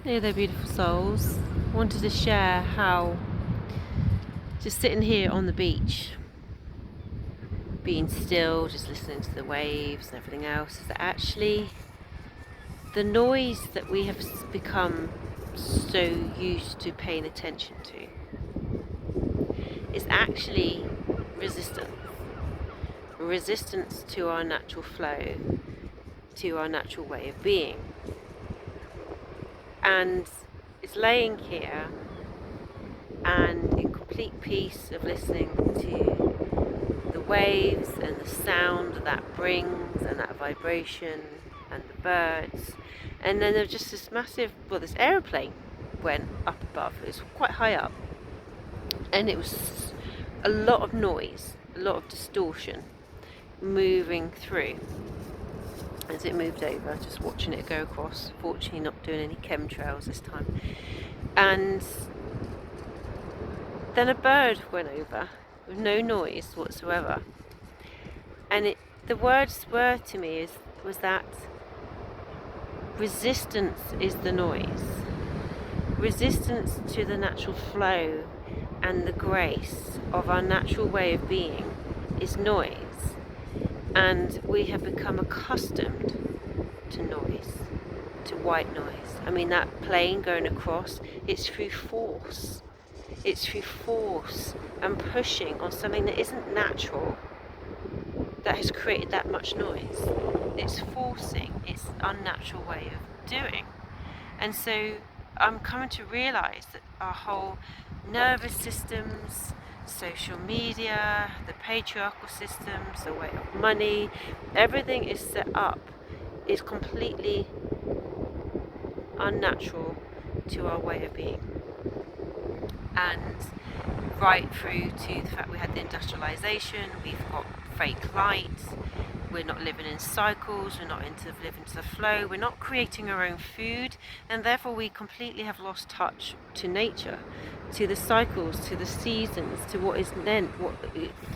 Hey there, beautiful souls. Wanted to share how just sitting here on the beach, being still, just listening to the waves and everything else, is that actually the noise that we have become so used to paying attention to is actually resistance. Resistance to our natural flow, to our natural way of being. And it's laying here and in complete peace of listening to the waves and the sound that brings and that vibration and the birds. And then there's just this massive, this aeroplane went up above. It was quite high up, and it was a lot of noise, a lot of distortion moving through as it moved over, just watching it go across. Fortunately not doing any chemtrails this time. And then a bird went over with no noise whatsoever. And the words were to me was that resistance is the noise. Resistance to the natural flow and the grace of our natural way of being is noise. And we have become accustomed to noise, to white noise. I mean, that plane going across, it's through force. It's through force and pushing on something that isn't natural that has created that much noise. It's forcing its unnatural way of doing. And so I'm coming to realize that our whole nervous systems, social media, the patriarchal systems, the way of money, everything is set up, is completely unnatural to our way of being. And right through to the fact we had the industrialization, we've got fake lights, we're not living in cycles, we're not living to the flow, we're not creating our own food, and therefore we completely have lost touch to nature, to the cycles, to the seasons, to what is meant, what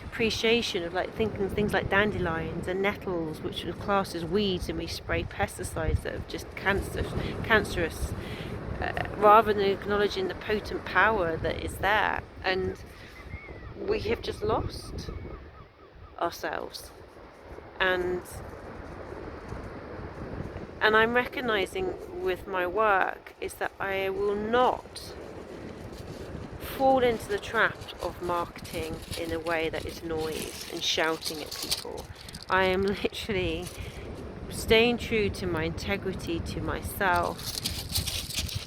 appreciation of like thinking things like dandelions and nettles, which are classed as weeds, and we spray pesticides that are just cancerous. Rather than acknowledging the potent power that is there. And we have just lost ourselves. And I'm recognizing with my work is that I will not fall into the trap of marketing in a way that is noise and shouting at people. I am literally staying true to my integrity, to myself,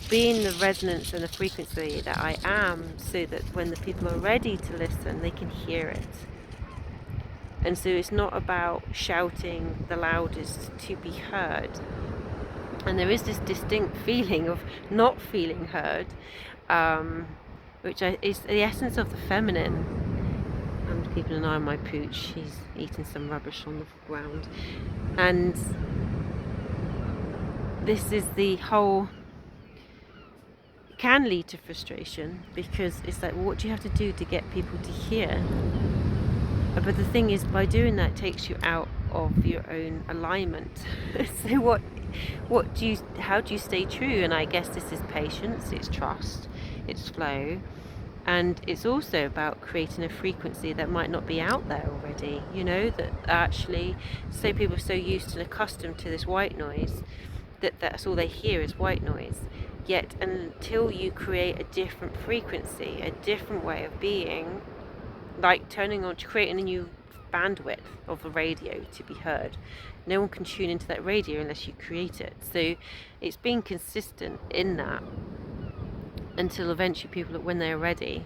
being the resonance and the frequency that I am, so that when the people are ready to listen, they can hear it. And so it's not about shouting the loudest to be heard. And there is this distinct feeling of not feeling heard, which is the essence of the feminine. I'm keeping an eye on my pooch. He's eating some rubbish on the ground. And this is the whole... can lead to frustration, because it's like, well, what do you have to do to get people to hear? But the thing is, by doing that, it takes you out of your own alignment. So how do you stay true? And I guess this is patience, it's trust, it's flow, and it's also about creating a frequency that might not be out there already, that actually, so people are so used and accustomed to this white noise that's all they hear is white noise. Yet until you create a different frequency, a different way of being, like creating a new bandwidth of the radio to be heard, no one can tune into that radio unless you create it. So it's being consistent in that until eventually people, when they're ready,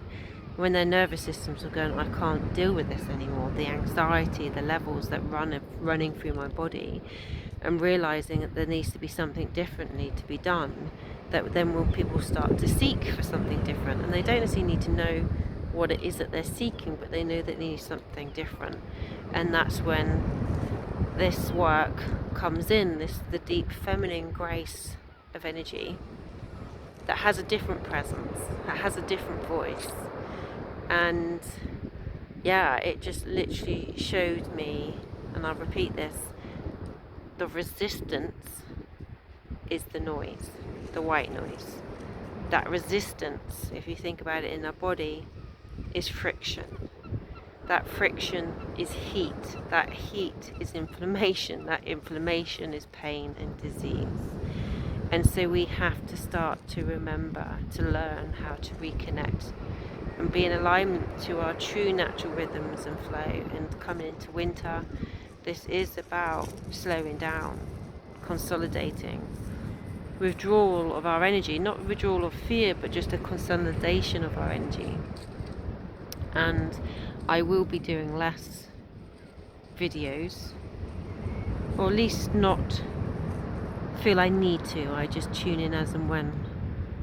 when their nervous systems are going, I can't deal with this anymore, the anxiety, the levels that running through my body, and realizing that there needs to be something differently to be done, that then will people start to seek for something different. And they don't necessarily need to know what it is that they're seeking, but they know that they need something different. And that's when this work comes in, the deep feminine grace of energy that has a different presence, that has a different voice. And yeah, it just literally showed me, and I'll repeat this, the resistance is the noise. the white noise. That resistance, if you think about it in our body, is friction. That friction is heat. That heat is inflammation. That inflammation is pain and disease. And so we have to start to remember, to learn how to reconnect and be in alignment to our true natural rhythms and flow. And coming into winter, this is about slowing down, consolidating, withdrawal of our energy, not withdrawal of fear, but just a consolidation of our energy. And I will be doing less videos, or at least not feel I need to. I just tune in as and when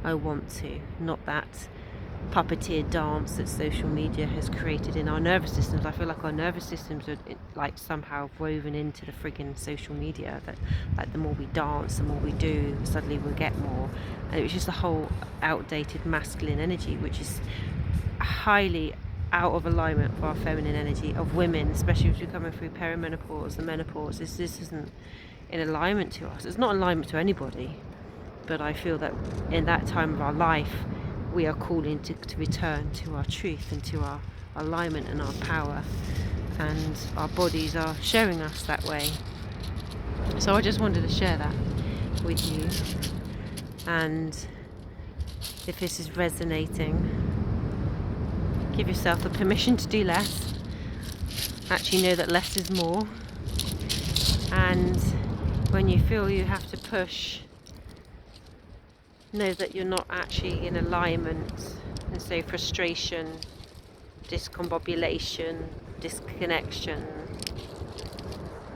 I want to, not that puppeteer dance that social media has created in our nervous systems. I feel like our nervous systems are like somehow woven into the friggin' social media, that like the more we dance, the more we do, suddenly we'll get more. And it was just a whole outdated masculine energy, which is highly out of alignment for our feminine energy of women, especially as we're coming through perimenopause and menopause. This isn't in alignment to us. It's not in alignment to anybody, but I feel that in that time of our life we are calling to return to our truth and to our alignment and our power, and our bodies are showing us that way. So I just wanted to share that with you, and if this is resonating, give yourself the permission to do less. Actually know that less is more. And when you feel you have to push, know that you're not actually in alignment. And so frustration, discombobulation, disconnection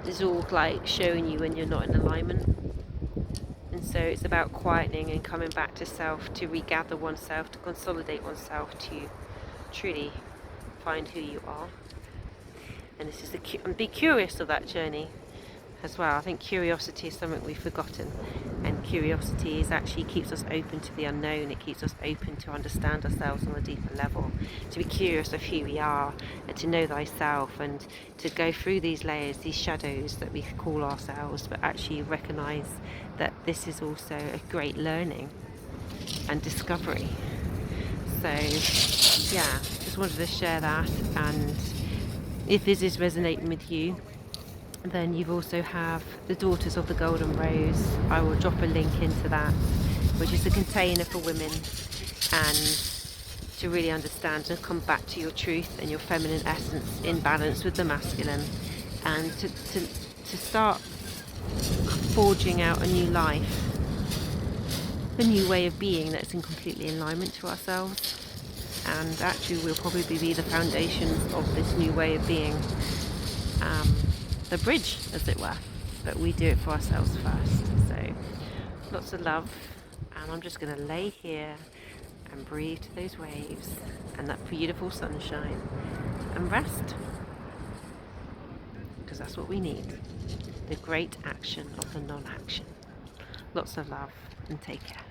is all like showing you when you're not in alignment. And so it's about quietening and coming back to self, to regather oneself, to consolidate oneself, to truly find who you are. And this is and be curious of that journey as well. I think curiosity is something we've forgotten, and curiosity is actually keeps us open to the unknown. It keeps us open to understand ourselves on a deeper level, to be curious of who we are, and to know thyself, and to go through these layers, these shadows that we call ourselves, but actually recognize that this is also a great learning and discovery. So yeah, just wanted to share that. And if this is resonating with you, then you also have the Daughters of the Golden Rose. I will drop a link into that, which is a container for women, and to really understand and come back to your truth and your feminine essence in balance with the masculine, and to start forging out a new life, a new way of being that's in completely alignment to ourselves. And actually will probably be the foundations of this new way of being, the bridge, as it were. But we do it for ourselves first. So lots of love, and I'm just going to lay here and breathe to those waves and that beautiful sunshine and rest, because that's what we need, the great action of the non-action. Lots of love, and take care.